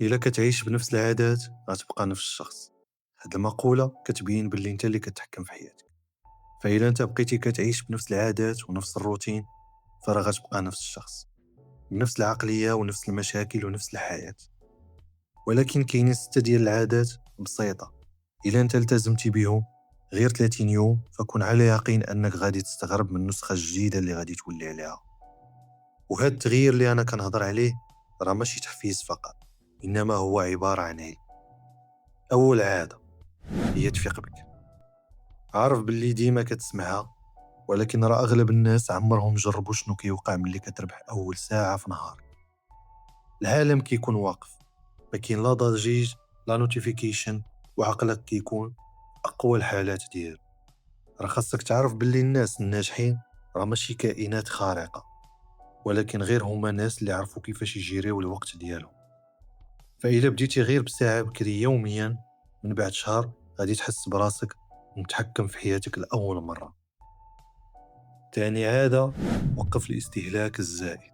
إلا كتعيش بنفس العادات غتبقى نفس الشخص. هاد المقولة كتبين باللي انت اللي كتحكم في حياتك. فإلا انت بقيتي كتعيش بنفس العادات ونفس الروتين فراه غتبقى نفس الشخص، بنفس العقلية ونفس المشاكل ونفس الحياة. ولكن كاينين 6 ديال العادات بسيطة، إلا انت التزمتي بهم غير 30 يوم فكن على يقين أنك غادي تستغرب من النسخة الجديدة اللي غادي تولي عليها. وهذا التغيير اللي أنا كنهضر عليه راه ماشي تحفيز فقط، إنما هو عبارة عن علم. أول عادة هي تفيق بك. عارف باللي ديما كتسمعها، ولكن راه أغلب الناس عمرهم جربوا شنو كيوقع ملي كتربح أول ساعة في نهار. العالم كيكون واقف، ما كاين لا ضجيج لا نوتيفيكيشن، وعقلك كيكون أقوى الحالات ديالو. راه خاصك تعرف باللي الناس الناجحين راه ماشي كائنات خارقة، ولكن غير هما ناس اللي عرفوا كيفاش يجيريو الوقت ديالهم. فإلا بديتي غير بساعة بكري يوميا، من بعد شهر غادي تحس براسك متحكم في حياتك لأول مرة. تاني عادة، وقف الاستهلاك الزائد.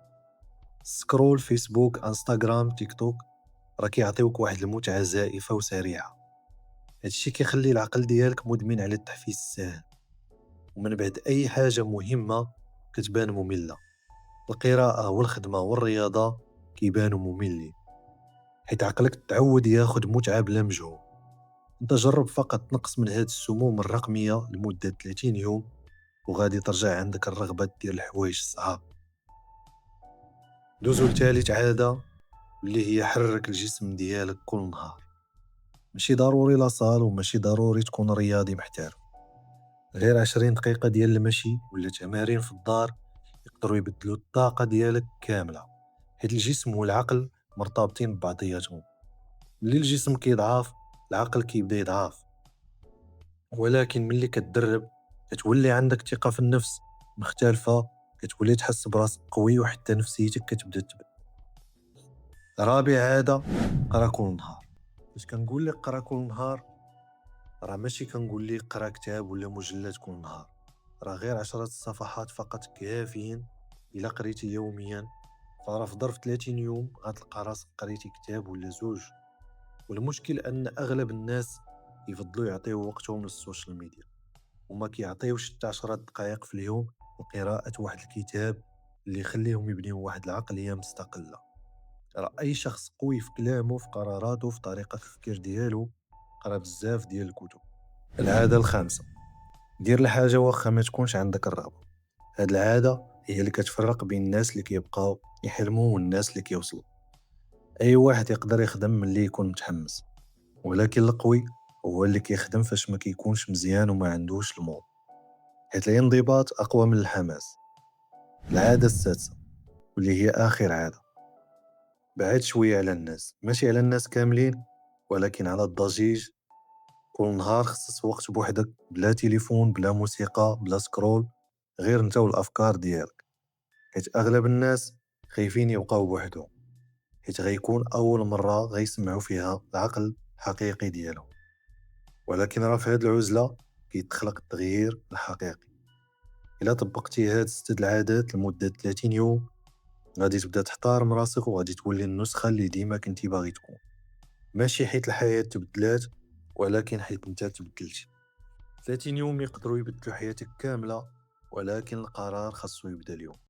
سكرول فيسبوك انستغرام تيك توك راه كيعطيوك واحد المتعة زائفة وسريعة. هادشي كيخلي العقل ديالك مدمن على التحفيز الساهل، ومن بعد أي حاجة مهمة كتبان مملة. القراءة والخدمة والرياضة كيبانوا مملين، حيت عقلك تعود ياخد متعة بلا مجهود. انت جرب فقط تنقص من هاد السموم الرقمية لمدة 30 يوم وغادي ترجع عندك الرغبة ديال الحوايج الصعاب. دوزو لثالث عادة اللي هي حرك الجسم ديالك كل نهار. ماشي ضروري لا صال وماشي ضروري تكون رياضي محترف، غير 20 دقيقة ديال المشي ولا تمارين في الدار يقدروا يبدلوا الطاقة ديالك كاملة، حيت الجسم والعقل مرتبطين ببعضياتهم. ملي الجسم كيضعف العقل كيبدا يضعف، ولكن ملي كتدرب كتولي عندك ثقة في النفس مختلفة، كتولي تحس براسك قوي وحتى نفسيتك كتبدا تبدل. رابع عادة، قرا كل نهار. باش كنقول لك قرا كل نهار راه ماشي كنقول لك قرا كتاب ولا مجلد كل نهار، راه غير 10 صفحات فقط كافيين. الا قريتي يوميا فراه في ظرف 30 يوم غتلقى راسك قريتي كتاب ولا زوج. والمشكل ان اغلب الناس يفضلوا يعطيو وقتهم للسوشيال ميديا وما كيعطيوش حتى 10 دقائق في اليوم لقراءة واحد الكتاب اللي يخليهم يبنيو واحد العقلية مستقلة. راه أي شخص قوي في كلامه في قراراته في طريقة التفكير ديالو قرا بزاف ديال الكتب. العادة الخامسة، دير الحاجة واخا ما تكونش عندك الرغبة. هاد العادة هي اللي كتفرق بين الناس اللي كيبقاو يحلموا والناس اللي كيوصلوا. أي واحد يقدر يخدم ملي يكون متحمس، ولكن القوي هو اللي كيخدم فاش ما كيكونش مزيان وما عندوش الموضوع، حيت الانضباط أقوى من الحماس. العادة السادسة واللي هي آخر عادة، بعد شوية على الناس، ماشي على الناس كاملين ولكن على الضجيج. كل نهار خصص وقت بوحدك، بلا تليفون بلا موسيقى بلا سكرول، غير انت والأفكار ديالك. حيت أغلب الناس خايفين يبقاو بوحدهم، حيت غيكون أول مرة غيسمعوا فيها العقل الحقيقي ديالهم. ولكن راه في هاد العزلة كيتخلق التغيير الحقيقي. إلا طبقتي هاد 6 العادات لمدة 30 يوم غادي تبدا تحترم راسك وغادي تولي النسخة اللي ديما كنتي باغي تكون. ماشي حيت الحياة تبدلات، ولكن حيت انت تبدلتي. 30 يوم يقدروا يبدلوا حياتك كاملة، ولكن القرار خاصو يبدا اليوم.